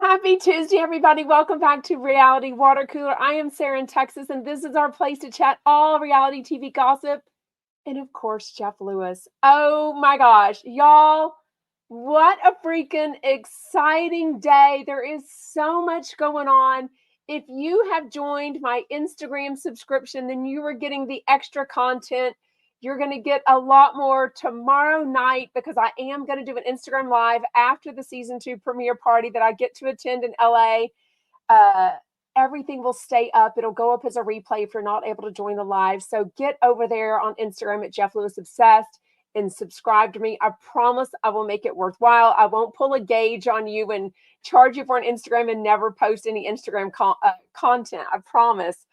Happy Tuesday, everybody. Welcome back to Reality Water Cooler. I am Sarah in Texas, and this is our place to chat all reality TV gossip. And of course, Jeff Lewis. Oh my gosh, y'all, what a freaking exciting day. There is so much going on. If you have joined my Instagram subscription, then you are getting the extra content. You're going to get a lot more tomorrow night because I am going to do an Instagram live after the season 2 premiere party that I get to attend in LA. Uh, Everything will stay up. It'll go up as a replay if you're not able to join the live. So get over there on Instagram at Jeff Lewis Obsessed and subscribe to me. I promise I will make it worthwhile. I won't pull a Gage on you and charge you for an Instagram and never post any Instagram content. I promise.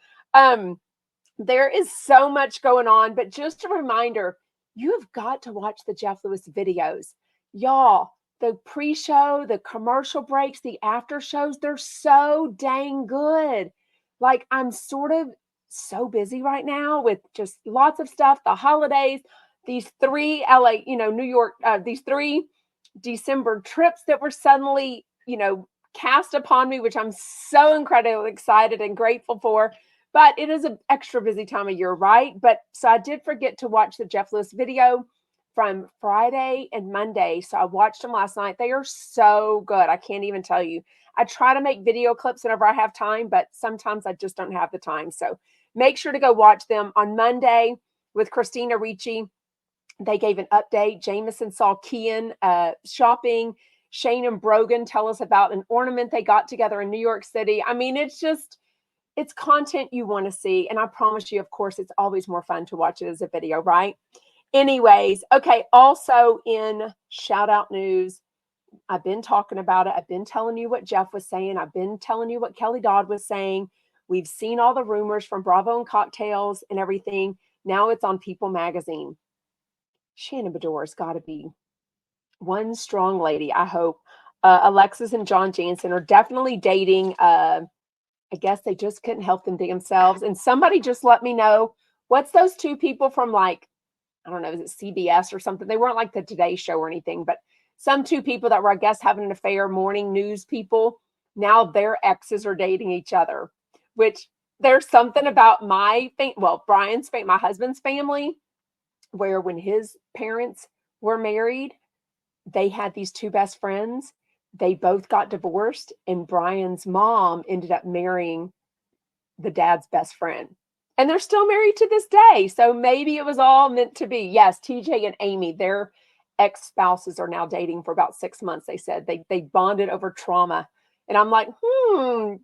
There is so much going on, but just a reminder, you have got to watch the Jeff Lewis videos. Y'all, the pre-show, the commercial breaks, the after shows, they're so dang good. Like, I'm sort of so busy right now with just lots of stuff, the holidays, these 3 LA, New York, these 3 December trips that were suddenly, cast upon me, which I'm so incredibly excited and grateful for. But it is an extra busy time of year, right? But so I did forget to watch the Jeff Lewis video from Friday and Monday. So I watched them last night. They are so good. I can't even tell you. I try to make video clips whenever I have time, but sometimes I just don't have the time. So make sure to go watch them. On Monday with Christina Ricci, they gave an update. Jameson saw Kian shopping. Shane and Brogan tell us about an ornament they got together in New York City. I mean, it's content you want to see. And I promise you, of course, it's always more fun to watch it as a video, right? Anyways, okay. Also in shout out news, I've been talking about it. I've been telling you what Jeff was saying. I've been telling you what Kelly Dodd was saying. We've seen all the rumors from Bravo and Cocktails and everything. Now it's on People Magazine. Shannon Bedore's got to be one strong lady, I hope. Alexis and John Jansen are definitely dating. I guess they just couldn't help them themselves. And somebody just let me know, what's those 2 people from, like, I don't know, is it CBS or something? They weren't like the Today Show or anything, but some 2 people that were, I guess, having an affair, morning news people. Now their exes are dating each other, which there's something about Brian's family, my husband's family, where when his parents were married, they had these 2 best friends. They both got divorced, and Brian's mom ended up marrying the dad's best friend. And they're still married to this day. So maybe it was all meant to be. Yes, TJ and Amy, their ex-spouses are now dating for about 6 months, they said. They bonded over trauma. And I'm like,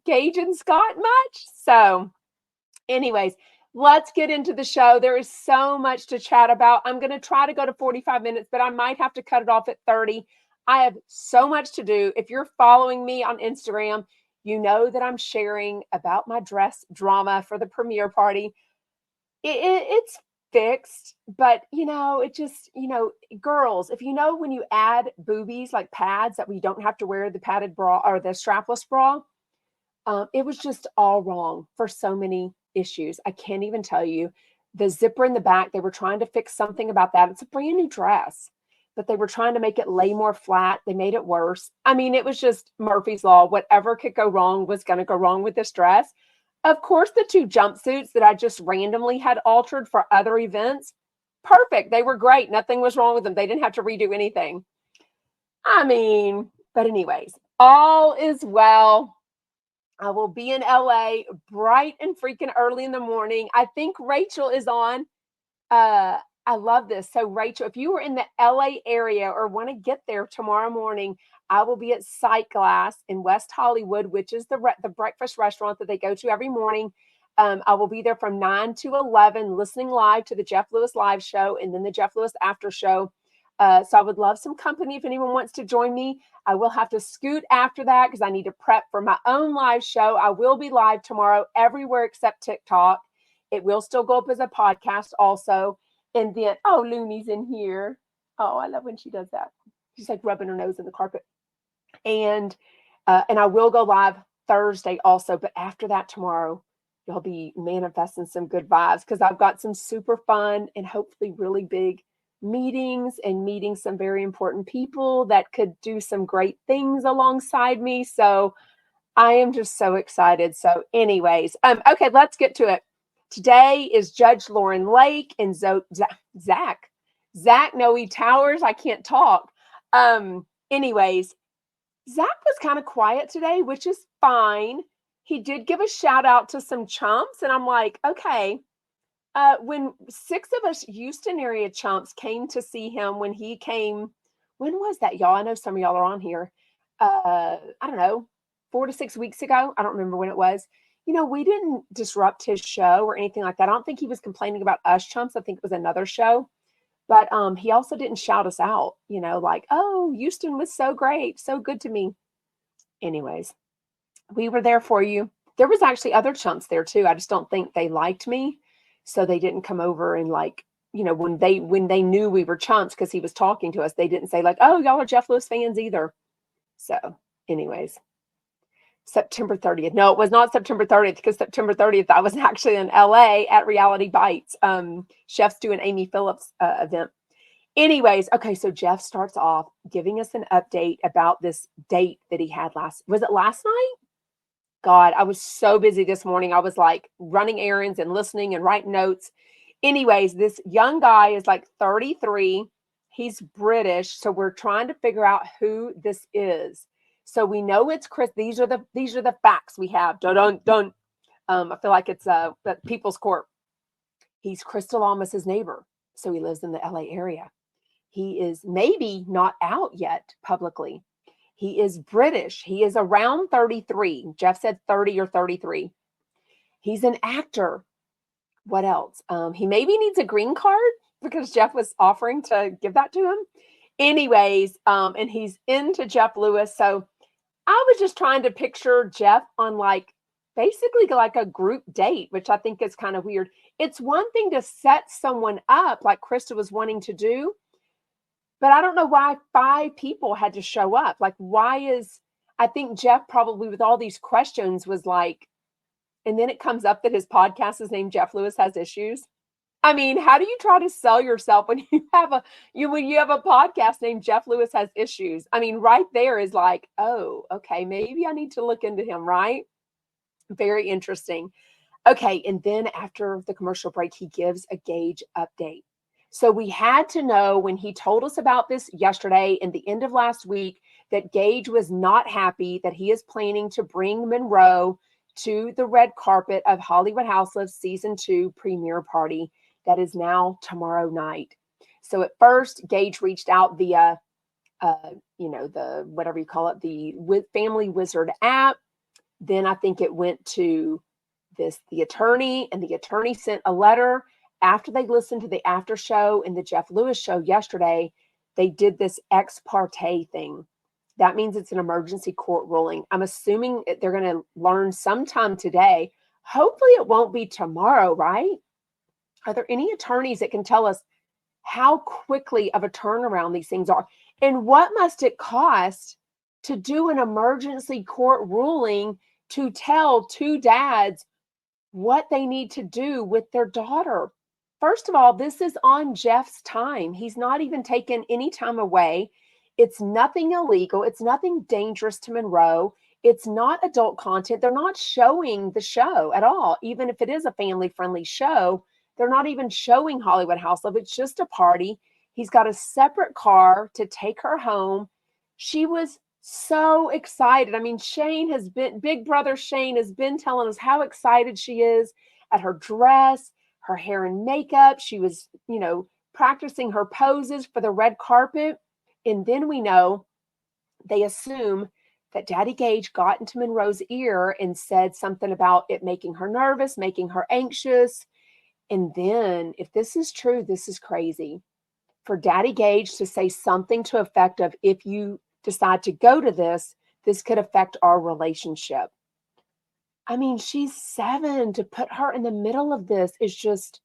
Gage and Scott much? So anyways, let's get into the show. There is so much to chat about. I'm going to try to go to 45 minutes, but I might have to cut it off at 30. I have so much to do. If you're following me on Instagram, you know that I'm sharing about my dress drama for the premiere party. It's fixed, but it just, girls, if when you add boobies like pads that we don't have to wear the padded bra or the strapless bra, it was just all wrong for so many issues. I can't even tell you. The zipper in the back, they were trying to fix something about that. It's a brand new dress, but they were trying to make it lay more flat. They made it worse. I mean, it was just Murphy's Law. Whatever could go wrong was going to go wrong with this dress. Of course, the 2 jumpsuits that I just randomly had altered for other events, perfect. They were great. Nothing was wrong with them. They didn't have to redo anything. I mean, but anyways, all is well. I will be in LA bright and freaking early in the morning. I think Rachel is on. I love this. So Rachel, if you were in the LA area or want to get there tomorrow morning, I will be at Sight Glass in West Hollywood, which is the breakfast restaurant that they go to every morning. I will be there from 9 to 11, listening live to the Jeff Lewis live show and then the Jeff Lewis after show. So I would love some company if anyone wants to join me. I will have to scoot after that because I need to prep for my own live show. I will be live tomorrow everywhere except TikTok. It will still go up as a podcast also. And then, Looney's in here. Oh, I love when she does that. She's like rubbing her nose in the carpet. And I will go live Thursday also. But after that tomorrow, you'll be manifesting some good vibes because I've got some super fun and hopefully really big meetings and meeting some very important people that could do some great things alongside me. So I am just so excited. So, anyways, okay, let's get to it. Today is Judge Lauren Lake and Zach Noe Towers. I can't talk. Anyways, Zach was kind of quiet today, which is fine. He did give a shout out to some chumps, and I'm like, okay. When 6 of us Houston area chumps came to see him when he came, when was that, y'all? I know some of y'all are on here. I don't know, 4 to 6 weeks ago. I don't remember when it was. We didn't disrupt his show or anything like that. I don't think he was complaining about us chumps. I think it was another show. But he also didn't shout us out, like, oh, Houston was so great, so good to me. Anyways, we were there for you. There was actually other chumps there too. I just don't think they liked me. So they didn't come over and when they knew we were chumps because he was talking to us, they didn't say like, oh, y'all are Jeff Lewis fans either. So anyways, September 30th. No, it was not September 30th because September 30th, I was actually in LA at Reality Bites. Chef's doing Amy Phillips event. Anyways, okay, so Jeff starts off giving us an update about this date that he had was it last night? God, I was so busy this morning. I was like running errands and listening and writing notes. Anyways, this young guy is like 33. He's British. So we're trying to figure out who this is. So we know it's Chris. These are the facts we have. Don't. I feel like it's People's Court. He's Crystal Almus's neighbor. So he lives in the LA area. He is maybe not out yet publicly. He is British. He is around 33. Jeff said 30 or 33. He's an actor. What else? He maybe needs a green card because Jeff was offering to give that to him. Anyways, and he's into Jeff Lewis. So I was just trying to picture Jeff on basically like a group date, which I think is kind of weird. It's one thing to set someone up like Krista was wanting to do. But I don't know why 5 people had to show up. I think Jeff probably with all these questions was like, and then it comes up that his podcast is named Jeff Lewis Has Issues. I mean, how do you try to sell yourself when you have a podcast named Jeff Lewis Has Issues? I mean, right there is like, oh, okay, maybe I need to look into him, right? Very interesting. Okay, and then after the commercial break, he gives a Gage update. So we had to know when he told us about this yesterday and the end of last week that Gage was not happy that he is planning to bring Monroe to the red carpet of Hollywood Housewives Season 2 premiere party that is now tomorrow night. So at first, Gage reached out via, the whatever you call it, the Family Wizard app. Then I think it went to the attorney, and the attorney sent a letter. After they listened to the after show and the Jeff Lewis show yesterday, they did this ex parte thing. That means it's an emergency court ruling. I'm assuming they're going to learn sometime today. Hopefully it won't be tomorrow, right? Are there any attorneys that can tell us how quickly of a turnaround these things are? And what must it cost to do an emergency court ruling to tell 2 dads what they need to do with their daughter? First of all, this is on Jeff's time. He's not even taken any time away. It's nothing illegal. It's nothing dangerous to Monroe. It's not adult content. They're not showing the show at all. Even if it is a family-friendly show, they're not even showing Hollywood Housewives. It's just a party. He's got a separate car to take her home. She was so excited. I mean, Big Brother Shane has been telling us how excited she is at her dress, her hair and makeup. She was, practicing her poses for the red carpet. And then we know they assume that Daddy Gage got into Monroe's ear and said something about it making her nervous, making her anxious. And then if this is true, this is crazy. For Daddy Gage to say something to effect of, if you decide to go to this could affect our relationship. I mean, she's 7. To put her in the middle of this is just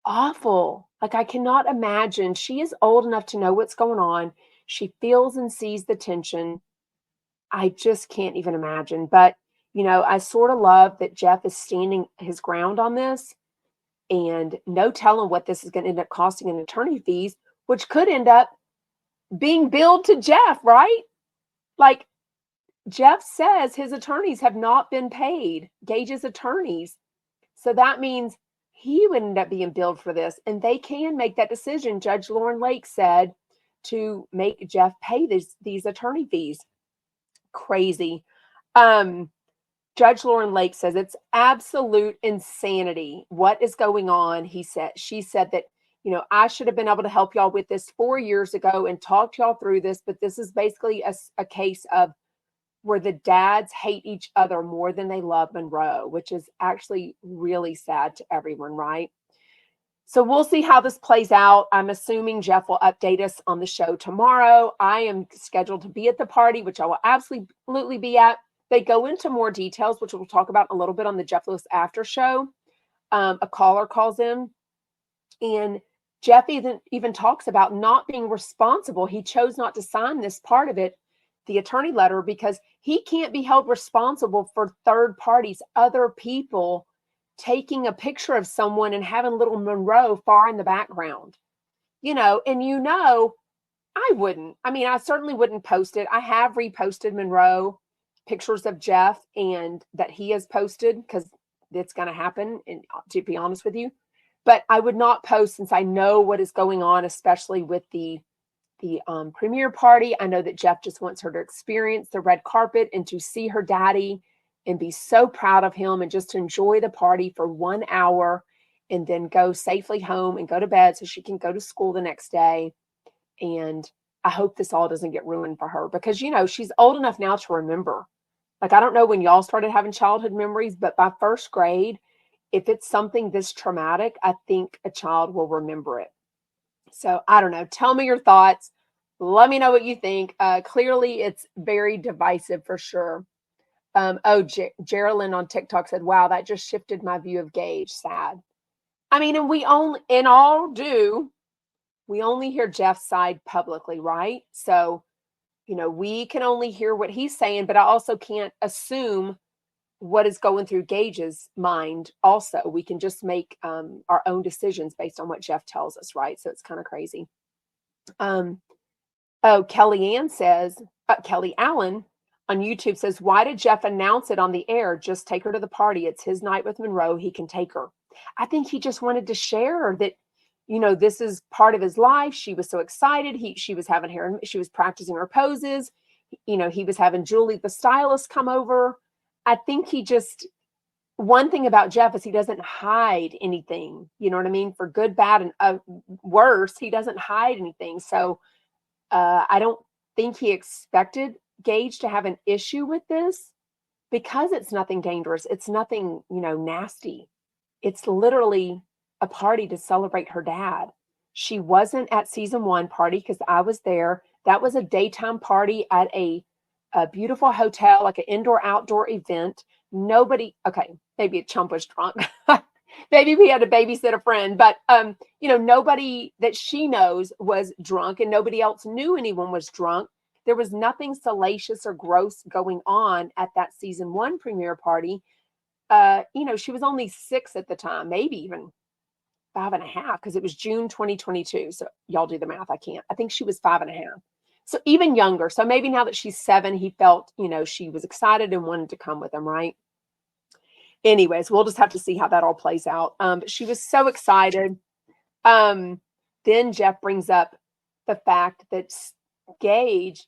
awful. I cannot imagine. She is old enough to know what's going on. She feels and sees the tension. I just can't even imagine. But, I sort of love that Jeff is standing his ground on this, and no telling what this is going to end up costing in attorney fees, which could end up being billed to Jeff, right? Like, Jeff says his attorneys have not been paid, Gage's attorneys. So that means he would end up being billed for this. And they can make that decision, Judge Lauren Lake said, to make Jeff pay these attorney fees. Crazy. Judge Lauren Lake says it's absolute insanity. What is going on? She said that, I should have been able to help y'all with this 4 years ago and talk to y'all through this, but this is basically a case of where the dads hate each other more than they love Monroe, which is actually really sad to everyone, right? So we'll see how this plays out. I'm assuming Jeff will update us on the show tomorrow. I am scheduled to be at the party, which I will absolutely be at. They go into more details, which we'll talk about a little bit on the Jeff Lewis after show. A caller calls in, and Jeff even talks about not being responsible. He chose not to sign this part of it, the attorney letter, because he can't be held responsible for third parties, other people taking a picture of someone and having little Monroe far in the background. And I wouldn't. I mean, I certainly wouldn't post it. I have reposted Monroe pictures of Jeff and that he has posted because it's going to happen, and to be honest with you. But I would not post since I know what is going on, especially with the premiere party. I know that Jeff just wants her to experience the red carpet and to see her daddy and be so proud of him and just to enjoy the party for 1 hour and then go safely home and go to bed so she can go to school the next day. And I hope this all doesn't get ruined for her because, she's old enough now to remember. Like, I don't know when y'all started having childhood memories, but by first grade, if it's something this traumatic, I think a child will remember it. So I don't know. Tell me your thoughts. Let me know what you think. Clearly, it's very divisive for sure. Geraldine on TikTok said, wow, that just shifted my view of Gage. Sad. I mean, and we only hear Jeff's side publicly, right? So, we can only hear what he's saying, but I also can't assume what is going through Gage's mind. Also, we can just make our own decisions based on what Jeff tells us, right? So it's kind of crazy. Kelly Allen on YouTube says, why did Jeff announce it on the air? Just take her to the party. It's his night with Monroe. He can take her. I think he just wanted to share that, this is part of his life. She was so excited. She was having her, she was practicing her poses. He was having Julie, the stylist, come over. I think one thing about Jeff is he doesn't hide anything. You know what I mean? For good, bad, and worse, he doesn't hide anything. So I don't think he expected Gage to have an issue with this because it's nothing dangerous. It's nothing, nasty. It's literally a party to celebrate her dad. She wasn't at season 1 party because I was there. That was a daytime party at a beautiful hotel, like an indoor-outdoor event. Maybe a chump was drunk. Maybe we had to babysit a friend, but nobody that she knows was drunk and nobody else knew anyone was drunk. There was nothing salacious or gross going on at that season 1 premiere party. She was only 6 at the time, maybe even 5.5, because it was June 2022. So y'all do the math. I can't. I think she was 5.5. So even younger. So maybe now that she's 7, he felt, she was excited and wanted to come with him, right? Anyways, we'll just have to see how that all plays out. But she was so excited. Then Jeff brings up the fact that Gage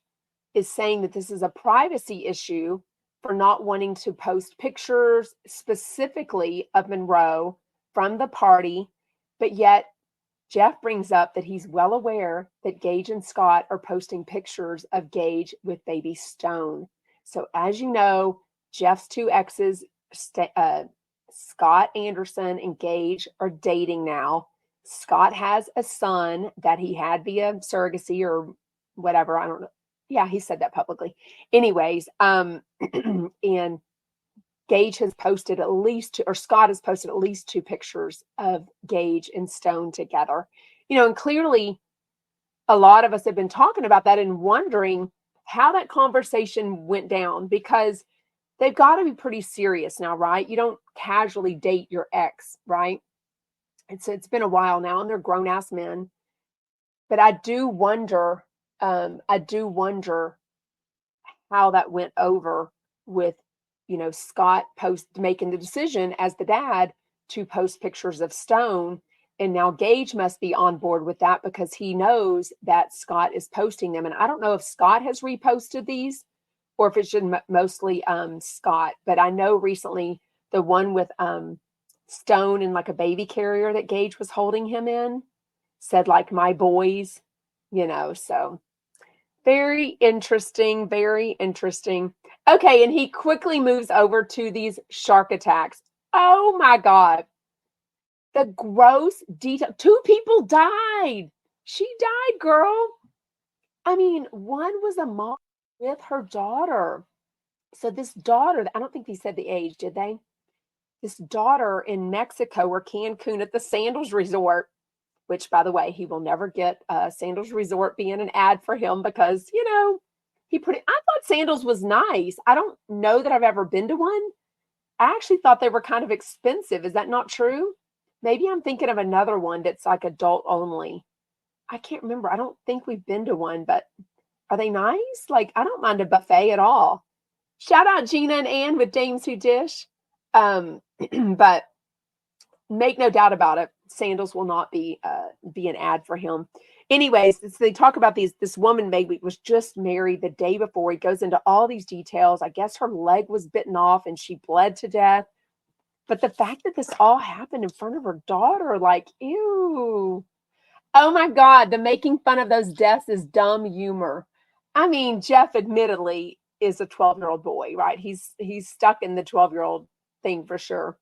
is saying that this is a privacy issue for not wanting to post pictures specifically of Monroe from the party, but yet Jeff brings up that he's well aware that Gage and Scott are posting pictures of Gage with baby Stone. So as you know, Jeff's 2 exes, Scott Anderson and Gage, are dating now. Scott has a son that he had via surrogacy or whatever. I don't know. Yeah, he said that publicly. Anyways, and Gage has posted at least 2, or Scott has posted at least 2 pictures of Gage and Stone together. And clearly a lot of us have been talking about that and wondering how that conversation went down, because they've got to be pretty serious now, right? You don't casually date your ex, right? It's been a while now and they're grown-ass men. But I do wonder how that went over with, Scott making the decision as the dad to post pictures of Stone. And now Gage must be on board with that because he knows that Scott is posting them. And I don't know if Scott has reposted these or if it's just mostly Scott. But I know recently the one with Stone in like a baby carrier that Gage was holding him in said like my boys, so very interesting, very interesting. Okay, and he quickly moves over to these shark attacks. Oh my God. The gross detail. Two people died. She died, girl. I mean, one was a mom with her daughter. So this daughter, I don't think they said the age, did they? This daughter in Mexico or Cancun at the Sandals Resort, which, by the way, he will never get Sandals Resort being an ad for him because, I thought Sandals was nice. I don't know that I've ever been to one. I actually thought they were kind of expensive. Is that not true? Maybe I'm thinking of another one that's like adult only. I can't remember. I don't think we've been to one, but are they nice? Like, I don't mind a buffet at all. Shout out Gina and Ann with Dames Who Dish. But make no doubt about it, Sandals will not be an ad for him. Anyways, so they talk about this woman maybe was just married the day before. He goes into all these details. I guess her leg was bitten off and she bled to death. But the fact that this all happened in front of her daughter, like, ew. Oh my God, the making fun of those deaths is dumb humor. I mean, Jeff admittedly is a 12-year-old boy, right? He's stuck in the 12-year-old thing for sure.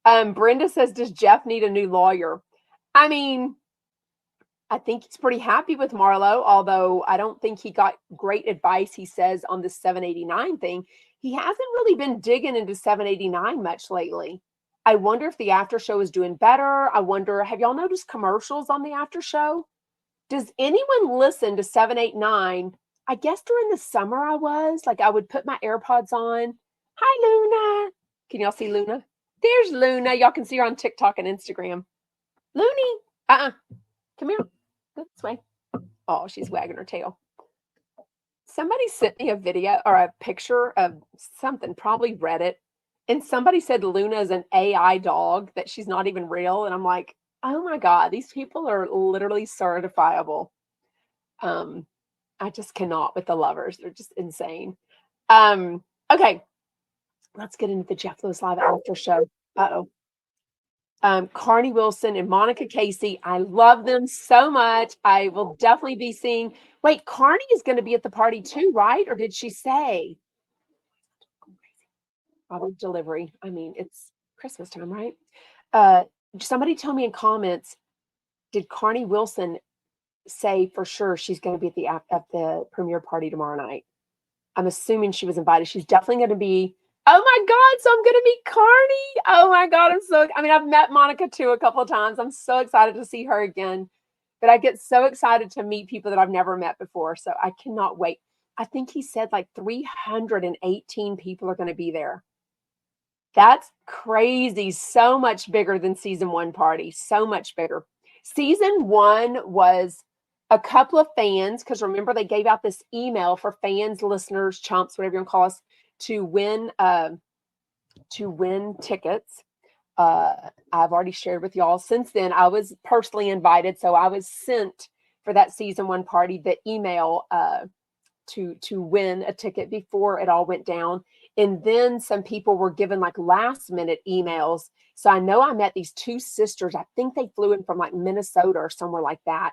Brenda says, does Jeff need a new lawyer? I mean, I think he's pretty happy with Marlo, although I don't think he got great advice, he says, on the 789 thing. He hasn't really been digging into 789 much lately. I wonder if the after show is doing better. I wonder, have y'all noticed commercials on the after show? Does anyone listen to 789? I guess during the summer I would put my AirPods on. Hi, Luna. Can y'all see Luna? There's Luna. Y'all can see her on TikTok and Instagram. Looney. Come here. Go this way. Oh, she's wagging her tail. Somebody sent me a video or a picture of something, probably Reddit, and somebody said Luna is an AI dog, that she's not even real. And I'm like, oh my God, these people are literally certifiable. I just cannot with the lovers. They're just insane. Okay, let's get into the Jeff Lewis Live after show. Uh-oh. Carney Wilson and Monica Casey. I love them so much. I will definitely be seeing. Wait, Carney is going to be at the party too, right? Or did she say? Probably delivery. I mean, it's Christmas time, right? Somebody tell me in comments, did Carney Wilson say for sure she's going to be at the premiere party tomorrow night? I'm assuming she was invited. She's definitely going to be. Oh my God, so I'm going to meet Carney. Oh my God, I've met Monica too a couple of times. I'm so excited to see her again. But I get so excited to meet people that I've never met before. So I cannot wait. I think he said like 318 people are going to be there. That's crazy. So much bigger than season one party. So much bigger. Season one was a couple of fans, because remember they gave out this email for fans, listeners, chumps, whatever you want to call us, to win tickets. I've already shared with y'all. Since then, I was personally invited, so I was sent for that season one party the email to win a ticket before it all went down. And then some people were given like last minute emails. So I know I met these two sisters. I think they flew in from like Minnesota or somewhere like that.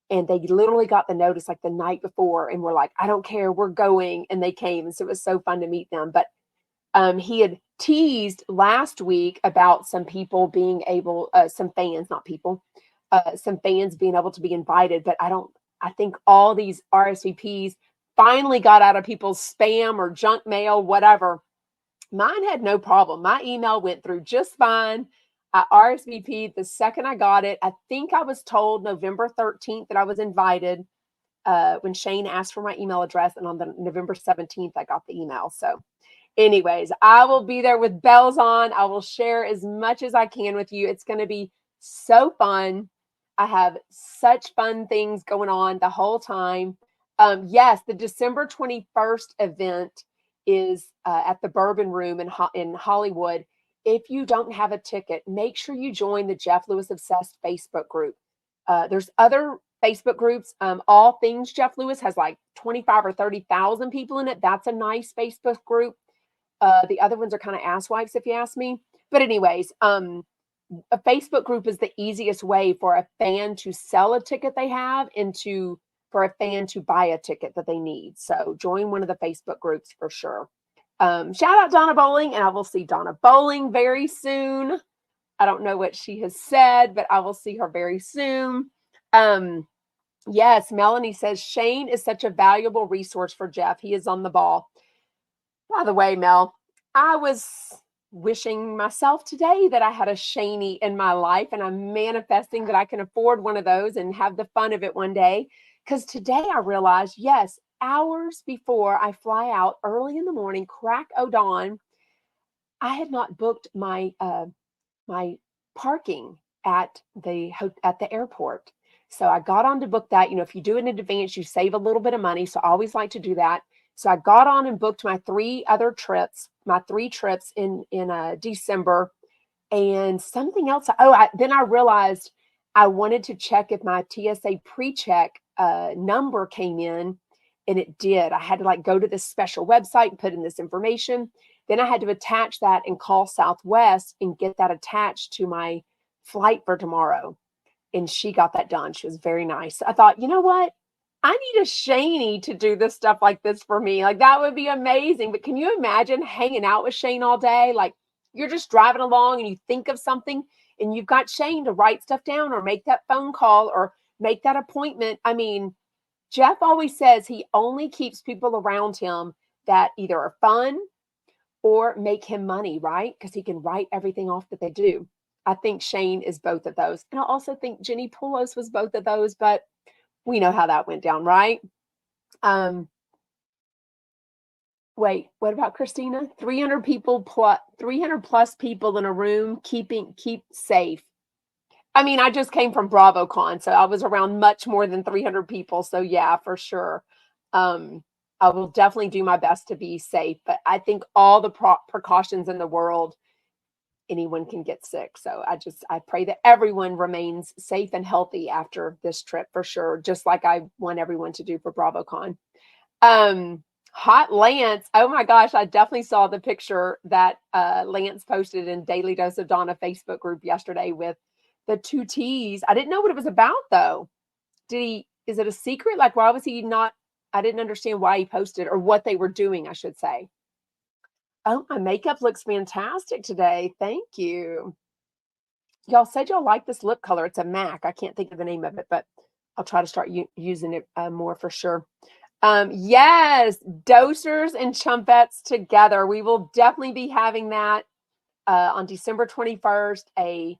And they literally got the notice like the night before and were like, I don't care, we're going. And they came. And so it was so fun to meet them. But he had teased last week about some people being able, some fans, not people, some fans being able to be invited. But I think all these RSVPs finally got out of people's spam or junk mail, whatever. Mine had no problem. My email went through just fine. I RSVP'd the second I got it. I think I was told November 13th that I was invited when Shane asked for my email address. And on the November 17th, I got the email. So anyways, I will be there with bells on. I will share as much as I can with you. It's going to be so fun. I have such fun things going on the whole time. Yes, the December 21st event is at the Bourbon Room in Hollywood. If you don't have a ticket, make sure you join the Jeff Lewis Obsessed Facebook group. There's other Facebook groups. All Things Jeff Lewis has like 25 or 30,000 people in it. That's a nice Facebook group. The other ones are kind of asswipes, if you ask me. But anyways, a Facebook group is the easiest way for a fan to sell a ticket they have and for a fan to buy a ticket that they need. So join one of the Facebook groups for sure. Shout out Donna Bowling, and I will see Donna Bowling very soon. I don't know what she has said, but I will see her very soon. Yes, Melanie says Shane is such a valuable resource for Jeff. He is on the ball. By the way, Mel, I was wishing myself today that I had a Shaney in my life, and I'm manifesting that I can afford one of those and have the fun of it one day. Because today I realized, yes, hours before I fly out early in the morning, crack o' dawn, I had not booked my my parking at the airport. So I got on to book that. You know, if you do it in advance, you save a little bit of money. So I always like to do that. So I got on and booked my three trips in December, and something else. Then I realized I wanted to check if my TSA pre-check number came in, and it did. I had to like go to this special website and put in this information. Then I had to attach that and call Southwest and get that attached to my flight for tomorrow. And she got that done. She was very nice. I thought, you know what? I need a Shaney to do this stuff like this for me. Like that would be amazing. But can you imagine hanging out with Shane all day? Like you're just driving along and you think of something and you've got Shane to write stuff down or make that phone call or make that appointment. I mean, Jeff always says he only keeps people around him that either are fun or make him money, right? Because he can write everything off that they do. I think Shane is both of those. And I also think Jenny Poulos was both of those, but we know how that went down, right? Wait, what about Christina? 300 plus people in a room, keep safe. I mean, I just came from BravoCon, so I was around much more than 300 people. So yeah, for sure. I will definitely do my best to be safe, but I think all the precautions in the world, anyone can get sick. So I pray that everyone remains safe and healthy after this trip for sure, just like I want everyone to do for BravoCon. Hot Lance. Oh my gosh, I definitely saw the picture that Lance posted in Daily Dose of Donna Facebook group yesterday with the two T's. I didn't know what it was about though. Is it a secret? Like, why was he not? I didn't understand why he posted or what they were doing, I should say. Oh, my makeup looks fantastic today. Thank you. Y'all said y'all like this lip color. It's a MAC. I can't think of the name of it, but I'll try to start using it more for sure. Yes, dosers and chumpettes together. We will definitely be having that on December 21st, a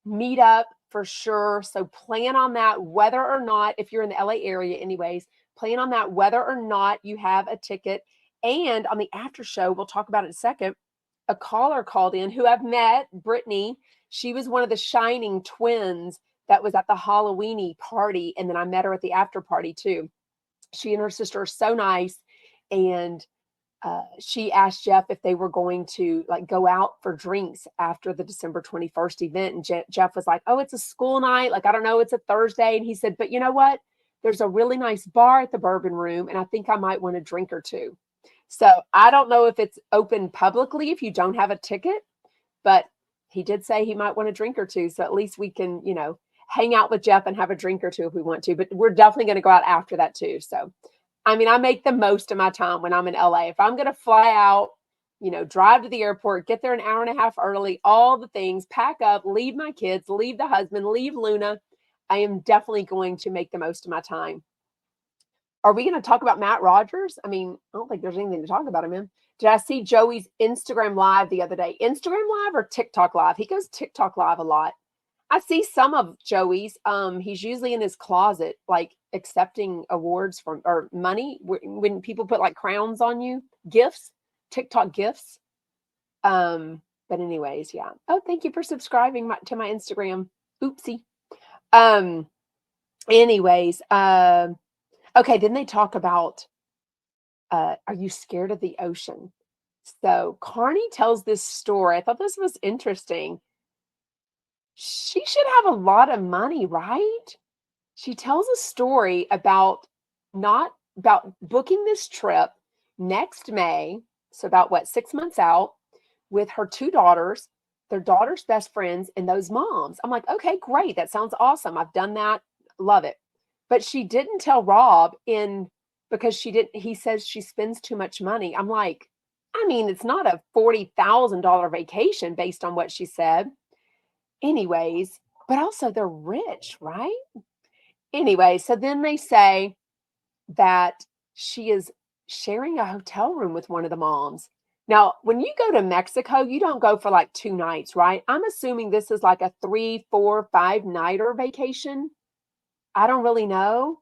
meetup for sure. So plan on that, whether or not, if you're in the LA area anyways, plan on that, whether or not you have a ticket. And on the after show, we'll talk about it in a second, a caller called in who I've met, Brittany. She was one of the Shining twins that was at the Halloweeny party. And then I met her at the after party too. She and her sister are so nice. And she asked Jeff if they were going to like go out for drinks after the December 21st event. And Jeff was like, oh, it's a school night. Like, I don't know, it's a Thursday. And he said, but you know what? There's a really nice bar at the Bourbon Room. And I think I might want a drink or two. So I don't know if it's open publicly if you don't have a ticket, but he did say he might want a drink or two. So at least we can, hang out with Jeff and have a drink or two if we want to, but we're definitely going to go out after that too. So I mean, I make the most of my time when I'm in LA. If I'm going to fly out, drive to the airport, get there an hour and a half early, all the things, pack up, leave my kids, leave the husband, leave Luna, I am definitely going to make the most of my time. Are we going to talk about Matt Rogers? I mean, I don't think there's anything to talk about him in. Did I see Joey's Instagram live the other day? Instagram live or TikTok live? He goes TikTok live a lot. I see some of Joey's. He's usually in his closet, like accepting awards or money when people put like crowns on you, gifts, TikTok gifts. But anyways, yeah. Oh, thank you for subscribing to my Instagram. Oopsie. Um, anyways, okay, then they talk about, are you scared of the ocean? So Carney tells this story. I thought this was interesting. She should have a lot of money, right? She tells a story about not about booking this trip next May, so about what, 6 months out, with her 2 daughters, their daughters' best friends, and those moms. I'm like, "Okay, great. That sounds awesome. I've done that. Love it." But she didn't tell Rob in because she didn't he says she spends too much money. I'm like, I mean, it's not a $40,000 vacation based on what she said. Anyways, but also they're rich, right? Anyway, so then they say that she is sharing a hotel room with one of the moms. Now, when you go to Mexico, you don't go for like 2 nights, right? I'm assuming this is like a 3, 4, 5-nighter vacation. I don't really know.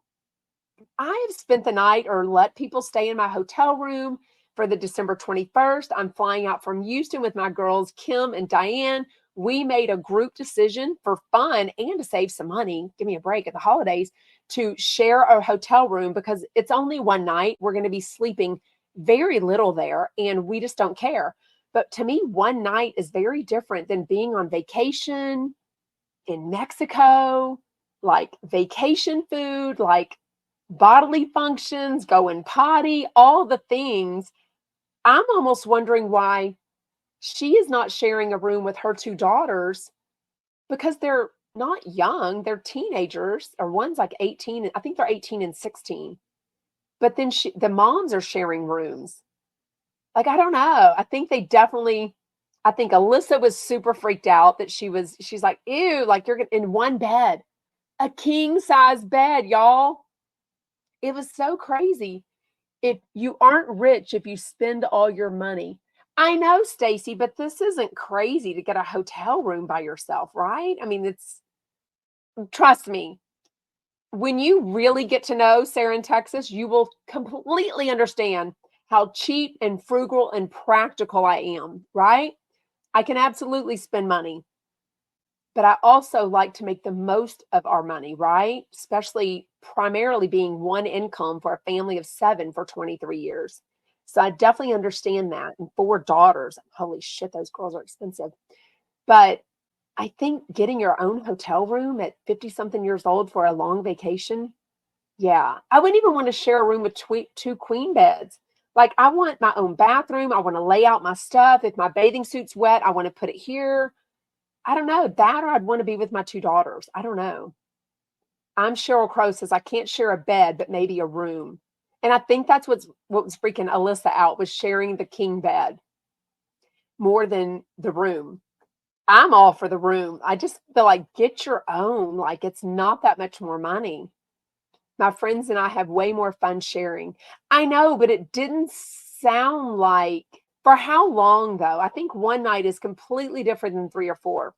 I have spent the night or let people stay in my hotel room for the December 21st. I'm flying out from Houston with my girls, Kim and Diane. We made a group decision for fun and to save some money, give me a break at the holidays, to share a hotel room because it's only one night. We're going to be sleeping very little there and we just don't care. But to me, one night is very different than being on vacation in Mexico, like vacation food, like bodily functions, going potty, all the things. I'm almost wondering why she is not sharing a room with her 2 daughters because they're not young, they're teenagers, or one's like 18, I think they're 18 and 16. But then the moms are sharing rooms. Like, I don't know. I think Alyssa was super freaked out that she's like, ew, like you're in one bed, a king size bed, y'all. It was so crazy. If you aren't rich if you spend all your money. I know, Stacy, but this isn't crazy to get a hotel room by yourself, right? I mean, it's trust me, when you really get to know Sarah in Texas, you will completely understand how cheap and frugal and practical I am, right? I can absolutely spend money, but I also like to make the most of our money, right? Especially primarily being one income for a family of 7 for 23 years. So I definitely understand that. And 4 daughters. Holy shit, those girls are expensive. But I think getting your own hotel room at 50 something years old for a long vacation, yeah. I wouldn't even want to share a room with 2 queen beds. Like, I want my own bathroom. I want to lay out my stuff. If my bathing suit's wet, I want to put it here. I don't know, that or I'd wanna be with my 2 daughters. I don't know. I'm Sheryl Crow says, "I can't share a bed, but maybe a room." And I think that's what was freaking Alyssa out, was sharing the king bed more than the room. I'm all for the room. I just feel like get your own, like, it's not that much more money. My friends and I have way more fun sharing. I know, but it didn't sound like for how long, though? I think one night is completely different than 3 or 4,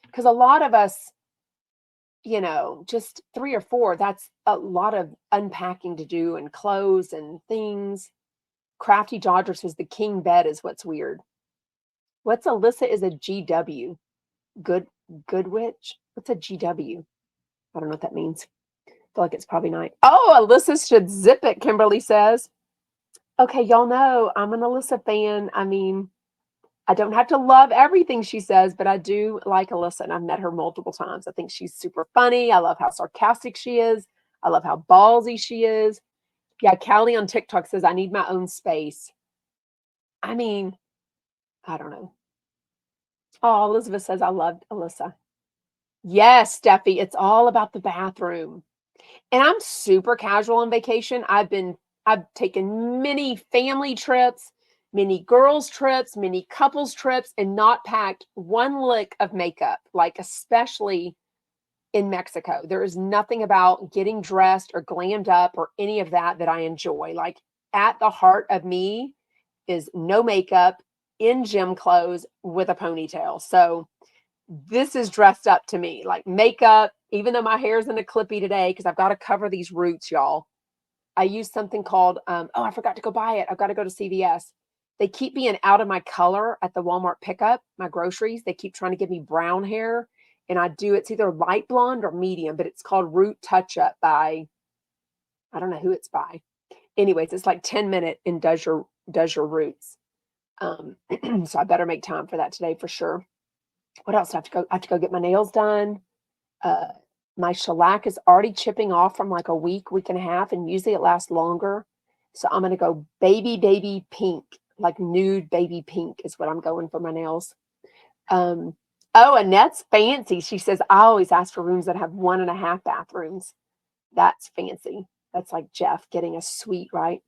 because a lot of us just 3 or 4, that's a lot of unpacking to do and clothes and things. Crafty Dodger says the king bed is what's weird. What's Alyssa is a GW? Good Goodwitch? What's a GW? I don't know what that means. I feel like it's probably not. Oh, Alyssa should zip it, Kimberly says. Okay, y'all know I'm an Alyssa fan. I mean, I don't have to love everything she says, but I do like Alyssa, and I've met her multiple times. I think she's super funny. I love how sarcastic she is. I love how ballsy she is. Yeah, Callie on TikTok says, I need my own space. I mean, I don't know. Oh, Elizabeth says, I loved Alyssa. Yes, Steffi, it's all about the bathroom. And I'm super casual on vacation. I've taken many family trips, many girls trips, many couples trips, and not packed one lick of makeup, like especially in Mexico. There is nothing about getting dressed or glammed up or any of that that I enjoy. Like, at the heart of me is no makeup, in gym clothes with a ponytail. So this is dressed up to me, like makeup, even though my hair's in a clippy today because I've got to cover these roots, y'all. I use something called, oh, I forgot to go buy it. I've got to go to CVS. They keep being out of my color at the Walmart pickup, my groceries. They keep trying to give me brown hair. and it's either light blonde or medium, but it's called Root Touch Up by, I don't know who it's by. Anyways, it's like 10-minute and does your roots. So I better make time for that today for sure. What else? I have to go get my nails done. My shellac is already chipping off from like a week and a half, and usually it lasts longer. So I'm going to go baby pink, like nude baby pink is what I'm going for my nails. Oh, Annette's fancy. She says, I always ask for rooms that have 1.5 bathrooms. That's fancy. That's like Jeff getting a suite, right?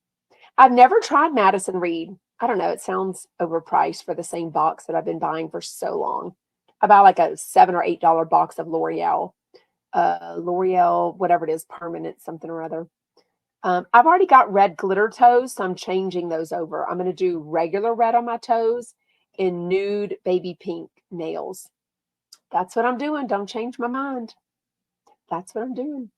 I've never tried Madison Reed. I don't know. It sounds overpriced for the same box that I've been buying for so long. I buy like a $7 or $8 box of L'Oreal, whatever it is, permanent something or other. I've already got red glitter toes, so I'm changing those over. I'm going to do regular red on my toes and nude baby pink nails. That's what I'm doing. Don't change my mind. That's what I'm doing.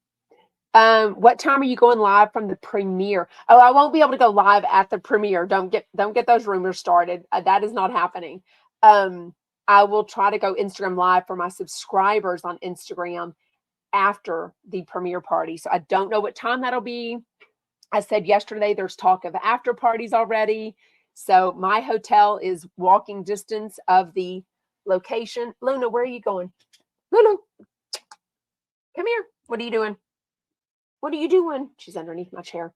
What time are you going live from the premiere? Oh, I won't be able to go live at the premiere. Don't get those rumors started. That is not happening. I will try to go Instagram live for my subscribers on Instagram after the premiere party. So I don't know what time that'll be. I said yesterday there's talk of after parties already. So my hotel is walking distance of the location. Luna, where are you going? Luna, come here. What are you doing? What are you doing? She's underneath my chair.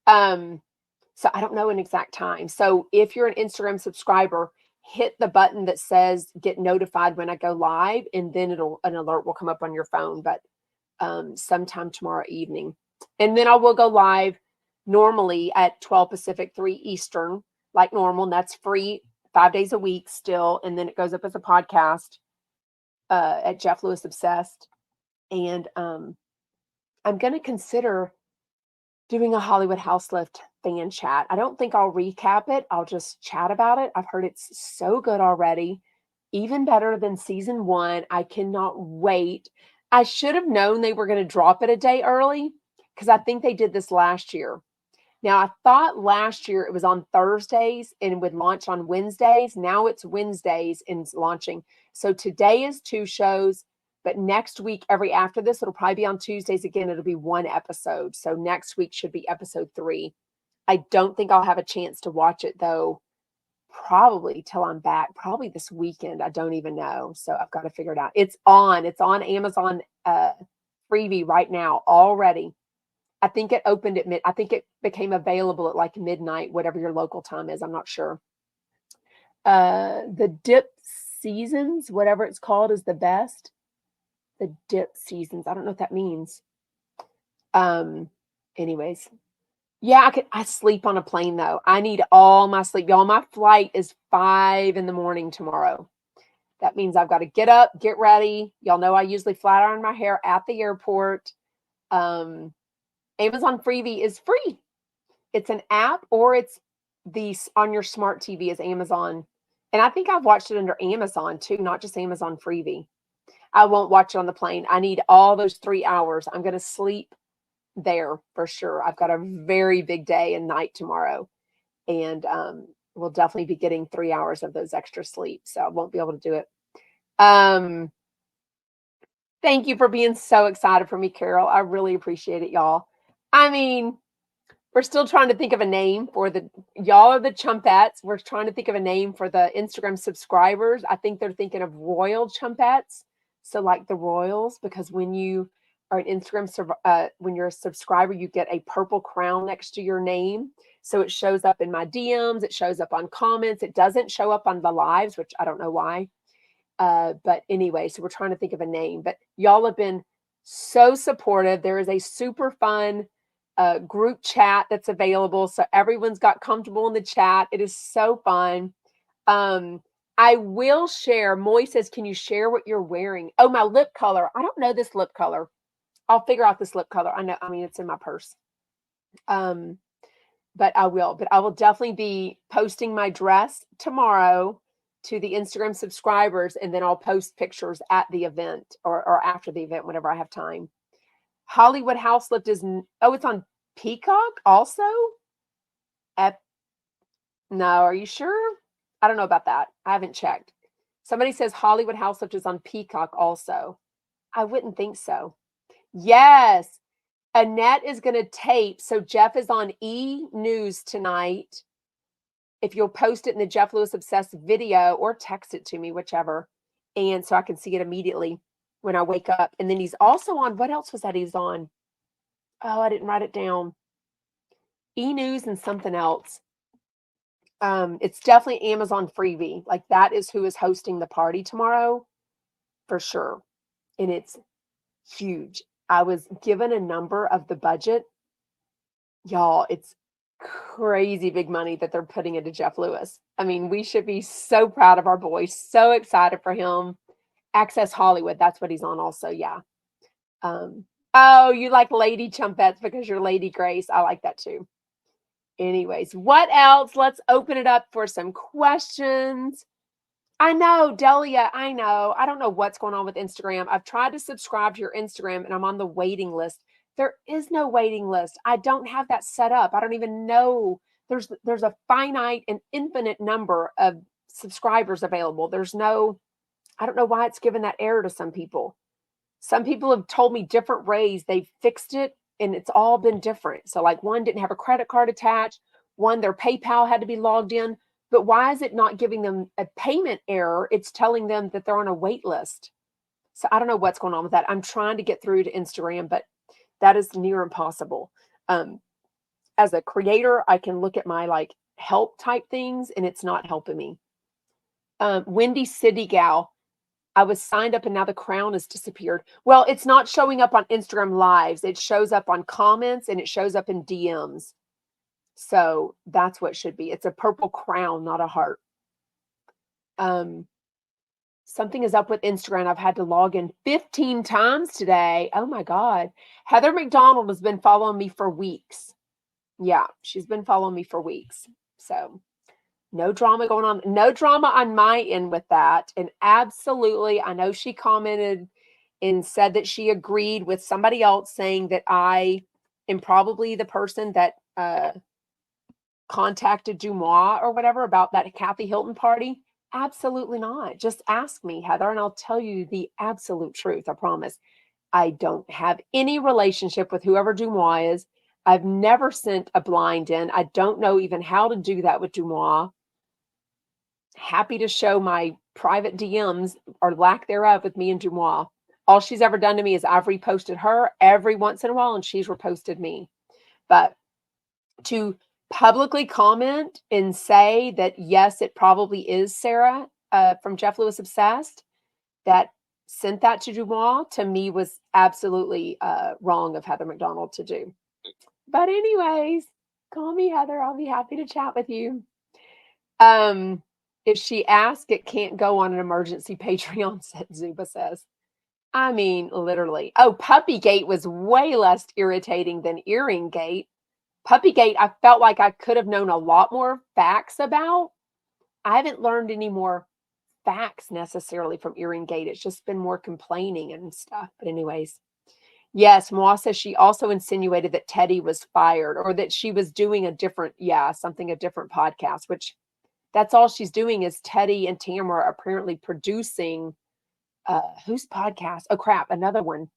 So I don't know an exact time. So if you're an Instagram subscriber, hit the button that says get notified when I go live, and then an alert will come up on your phone, but sometime tomorrow evening. And then I will go live normally at 12 Pacific, 3 Eastern, like normal. And that's free 5 days a week still. And then it goes up as a podcast at Jeff Lewis Obsessed. And I'm going to consider doing a Hollywood House Lift fan chat. I don't think I'll recap it. I'll just chat about it. I've heard it's so good already, even better than season 1. I cannot wait. I should have known they were going to drop it a day early because I think they did this last year. Now, I thought last year it was on Thursdays and would launch on Wednesdays. Now it's Wednesdays and it's launching. So today is 2 shows. But next week, after this, it'll probably be on Tuesdays again. It'll be 1 episode. So next week should be episode 3. I don't think I'll have a chance to watch it, though, probably till I'm back, probably this weekend. I don't even know. So I've got to figure it out. It's on Amazon Freevee right now already. I think it opened at I think it became available at like midnight, whatever your local time is. I'm not sure. The Dip Seasons, whatever it's called, is the best. The Dip Seasons. I don't know what that means. Anyways. Yeah, I sleep on a plane though. I need all my sleep. Y'all, my flight is 5 a.m. tomorrow. That means I've got to get up, get ready. Y'all know I usually flat iron my hair at the airport. Amazon Freevee is free. It's an app, or it's on your smart TV is Amazon. And I think I've watched it under Amazon too, not just Amazon Freevee. I won't watch it on the plane. I need all those 3 hours. I'm going to sleep there for sure. I've got a very big day and night tomorrow. And we'll definitely be getting 3 hours of those extra sleep. So I won't be able to do it. Thank you for being so excited for me, Carol. I really appreciate it, y'all. I mean, we're still trying to think of a name for y'all are the chumpettes. We're trying to think of a name for the Instagram subscribers. I think they're thinking of royal chumpettes. So like the royals, because when you are an Instagram, when you're a subscriber, you get a purple crown next to your name. So it shows up in my DMs. It shows up on comments. It doesn't show up on the lives, which I don't know why. But anyway, so we're trying to think of a name. But y'all have been so supportive. There is a super fun group chat that's available. So everyone's got comfortable in the chat. It is so fun. I will share. Moy says, can you share what you're wearing? Oh, my lip color. I don't know this lip color. I'll figure out this lip color. I mean, it's in my purse. But I will. But I will definitely be posting my dress tomorrow to the Instagram subscribers, and then I'll post pictures at the event or after the event, whenever I have time. Hollywood House Lift is, it's on Peacock also? No, are you sure? I don't know about that. I haven't checked. Somebody says Hollywood Houselift is on Peacock also. I wouldn't think so. Yes. Annette is going to tape. So Jeff is on E! News tonight. If you'll post it in the Jeff Lewis Obsessed video or text it to me, whichever. And so I can see it immediately when I wake up. And then he's also on, what else was that he's on? Oh, I didn't write it down. E! News and something else. It's definitely Amazon Freebie. Like that is who is hosting the party tomorrow for sure. And it's huge. I was given a number of the budget. Y'all, it's crazy big money that they're putting into Jeff Lewis. I mean, we should be so proud of our boy. So excited for him. Access Hollywood. That's what he's on also. Yeah. Oh, you like Lady Chumpettes because you're Lady Grace. I like that too. Anyways, what else? Let's open it up for some questions. I know, Delia, I know. I don't know what's going on with Instagram. I've tried to subscribe to your Instagram and I'm on the waiting list. There is no waiting list. I don't have that set up. I don't even know. There's a finite and infinite number of subscribers available. I don't know why it's given that error to some people. Some people have told me different ways they've fixed it and it's all been different. So like one didn't have a credit card attached, one their PayPal had to be logged in. But why is it not giving them a payment error? It's telling them that they're on a wait list. So I don't know what's going on with that. I'm trying to get through to Instagram, but that is near impossible. As a creator, I can look at my like help type things and it's not helping me. Wendy City Gal, I was signed up and now the crown has disappeared. Well, it's not showing up on Instagram lives. It shows up on comments and it shows up in DMs. So that's what it should be. It's a purple crown, not a heart. Something is up with Instagram. I've had to log in 15 times today. Oh my God. Heather McDonald has been following me for weeks. Yeah, she's been following me for weeks. So no drama going on. No drama on my end with that. And absolutely, I know she commented and said that she agreed with somebody else saying that I am probably the person that contacted Dumois or whatever about that Kathy Hilton party. Absolutely not. Just ask me, Heather, and I'll tell you the absolute truth. I promise. I don't have any relationship with whoever Dumois is. I've never sent a blind in. I don't know even how to do that with Dumois. Happy to show my private DMs or lack thereof with me and Dumois. All she's ever done to me is I've reposted her every once in a while and she's reposted me. But to publicly comment and say that, yes, it probably is Sarah from Jeff Lewis Obsessed that sent that to Dumois, to me was absolutely wrong of Heather McDonald to do. But anyways, call me Heather. I'll be happy to chat with you. If she asks, it can't go on an emergency Patreon set, Zuba says. I mean, literally. Oh, Puppygate was way less irritating than Earring Gate. Puppygate, I felt like I could have known a lot more facts about. I haven't learned any more facts necessarily from Earring Gate. It's just been more complaining and stuff. But anyways, yes, Moa says she also insinuated that Teddy was fired or that she was doing a different podcast, which that's all she's doing is Teddy and Tamara are apparently producing whose podcast? Oh, crap, another one.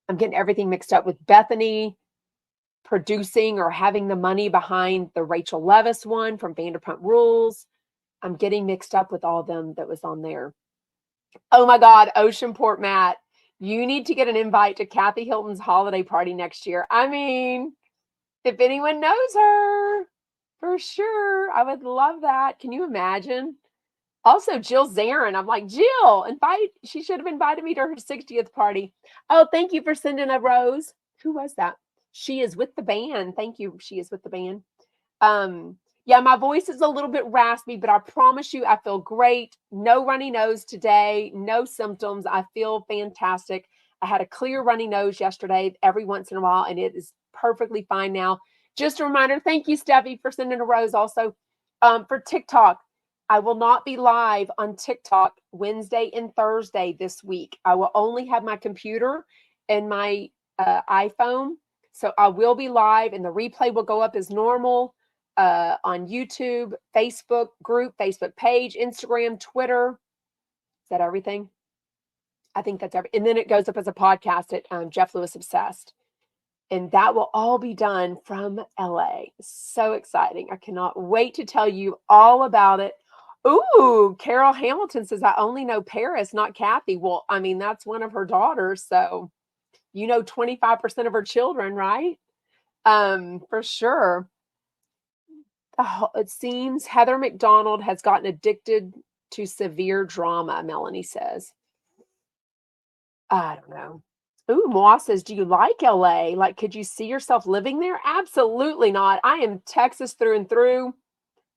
I'm getting everything mixed up with Bethany producing or having the money behind the Rachel Leviss one from Vanderpump Rules. I'm getting mixed up with all them that was on there. Oh my God, Oceanport Matt, you need to get an invite to Kathy Hilton's holiday party next year. I mean, if anyone knows her, for sure, I would love that. Can you imagine? Also, Jill Zarin. I'm like, Jill, she should have invited me to her 60th party. Oh, thank you for sending a rose. Who was that? She is with the band. Thank you. She is with the band. Yeah, my voice is a little bit raspy, but I promise you, I feel great. No runny nose today. No symptoms. I feel fantastic. I had a clear runny nose yesterday every once in a while, and it is perfectly fine now. Just a reminder. Thank you, Steffi, for sending a rose. Also, for TikTok, I will not be live on TikTok Wednesday and Thursday this week. I will only have my computer and my iPhone. So I will be live and the replay will go up as normal on YouTube, Facebook group, Facebook page, Instagram, Twitter. Is that everything? I think that's every and then it goes up as a podcast at, Jeff Lewis Obsessed, and that will all be done from LA. So exciting. I cannot wait to tell you all about it. Ooh, Carol Hamilton says, "I only know Paris, not Kathy." Well, I mean, that's one of her daughters, so you know 25% of her children, right? For sure. Oh, it seems Heather McDonald has gotten addicted to severe drama, Melanie says. I don't know. Ooh, Moa says, "Do you like LA? Like, could you see yourself living there?" Absolutely not. I am Texas through and through.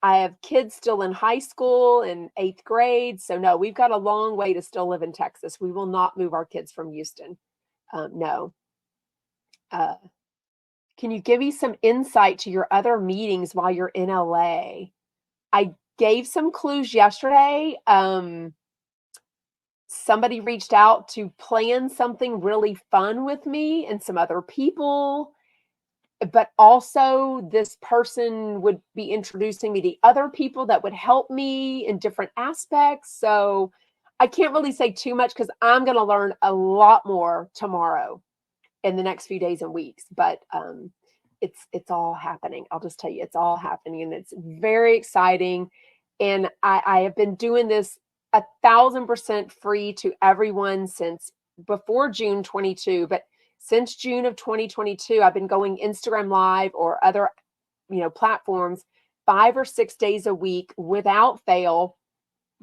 I have kids still in high school and eighth grade. So, no, we've got a long way to still live in Texas. We will not move our kids from Houston. No. Uh, can you give me some insight to your other meetings while you're in LA? I gave some clues yesterday. Somebody reached out to plan something really fun with me and some other people, but also this person would be introducing me to other people that would help me in different aspects. So I can't really say too much because I'm going to learn a lot more tomorrow in the next few days and weeks. But it's all happening. I'll just tell you, it's all happening, and it's very exciting. And I have been doing this 1,000% free to everyone since before June 22, but since June of 2022, I've been going Instagram Live or other, platforms 5 or 6 days a week without fail,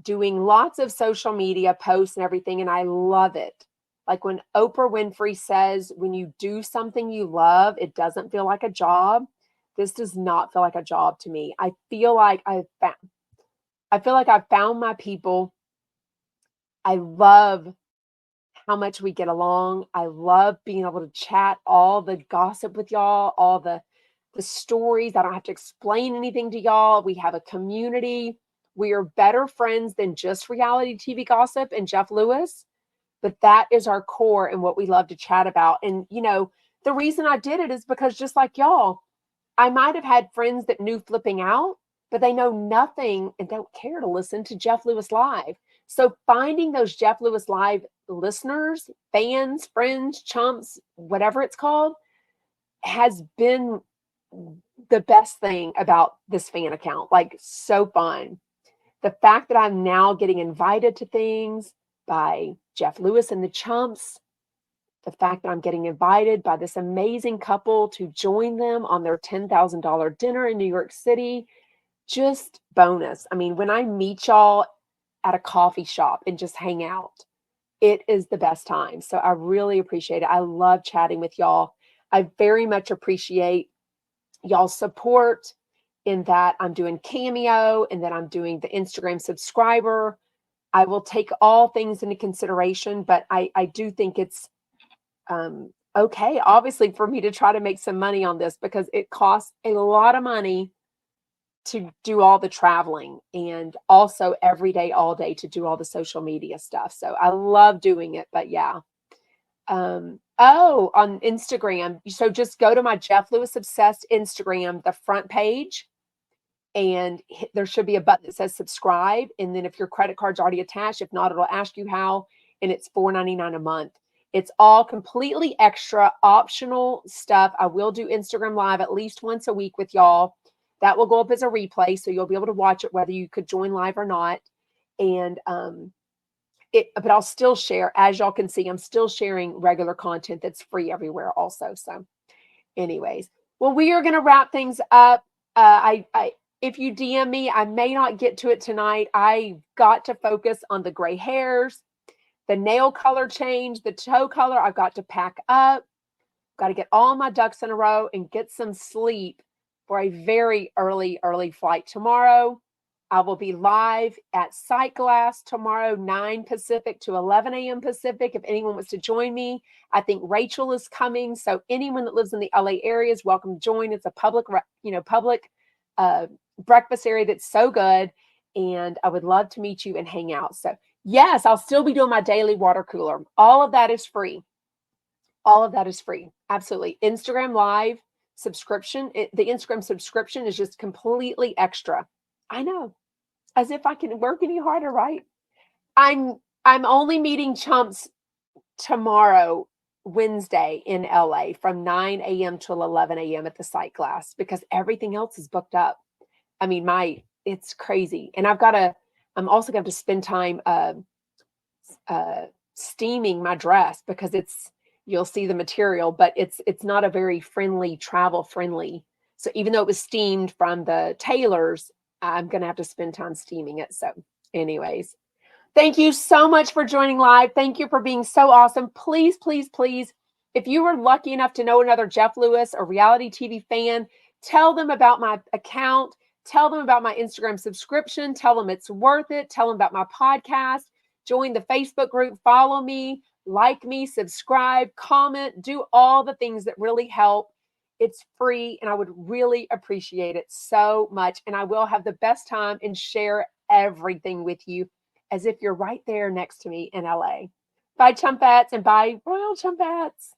doing lots of social media posts and everything, and I love it. Like when Oprah Winfrey says, when you do something you love, it doesn't feel like a job. This does not feel like a job to me. I feel like I've found my people. I love how much we get along. I love being able to chat all the gossip with y'all, all the stories. I don't have to explain anything to y'all. We have a community. We are better friends than just reality TV gossip and Jeff Lewis, but that is our core and what we love to chat about. And the reason I did it is because just like y'all, I might have had friends that knew flipping out, but they know nothing and don't care to listen to Jeff Lewis Live. So finding those Jeff Lewis Live listeners, fans, friends, chumps, whatever it's called, has been the best thing about this fan account. Like, so fun. The fact that I'm now getting invited to things by Jeff Lewis and the chumps, the fact that I'm getting invited by this amazing couple to join them on their $10,000 dinner in New York City, just bonus. I mean, when I meet y'all at a coffee shop and just hang out, it is the best time. So I really appreciate it. I love chatting with y'all. I very much appreciate y'all's support in that I'm doing Cameo and that I'm doing the Instagram subscriber. I will take all things into consideration, but I do think it's okay, obviously, for me to try to make some money on this because it costs a lot of money to do all the traveling and also every day, all day to do all the social media stuff. So I love doing it, but yeah. On Instagram. So just go to my Jeff Lewis Obsessed Instagram, the front page, and there should be a button that says subscribe. And then if your credit card's already attached, if not, it'll ask you how, and it's $4.99 a month. It's all completely extra optional stuff. I will do Instagram Live at least once a week with y'all. That will go up as a replay, so you'll be able to watch it whether you could join live or not. And but I'll still share, as y'all can see, I'm still sharing regular content that's free everywhere also. So anyways, well, we are going to wrap things up. If you DM me, I may not get to it tonight. I got to focus on the gray hairs, the nail color change, the toe color. I've got to pack up, got to get all my ducks in a row and get some sleep for a very early flight tomorrow. I will be live at Sight Glass tomorrow, 9 Pacific to 11 a.m. Pacific. If anyone wants to join me, I think Rachel is coming. So anyone that lives in the LA area is welcome to join. It's a public breakfast area that's so good. And I would love to meet you and hang out. So yes, I'll still be doing my daily water cooler. All of that is free. All of that is free. Absolutely. Instagram Live subscription. The Instagram subscription is just completely extra. I know. As if I can work any harder, right? I'm I'm only meeting chumps tomorrow, Wednesday in LA from 9 a.m. till 11 a.m. at the site glass because everything else is booked up. I mean, it's crazy. And I'm also going to spend time uh, steaming my dress because you'll see the material, but it's not a very friendly, travel friendly. So even though it was steamed from the tailors, I'm going to have to spend time steaming it. So anyways, thank you so much for joining live. Thank you for being so awesome. Please, please, please, if you were lucky enough to know another Jeff Lewis or reality TV fan, tell them about my account. Tell them about my Instagram subscription. Tell them it's worth it. Tell them about my podcast. Join the Facebook group. Follow me, like me, subscribe, comment, do all the things that really help. It's free, and I would really appreciate it so much. And I will have the best time and share everything with you as if you're right there next to me in LA. Bye, Chumpets, and bye, Royal Chumpets.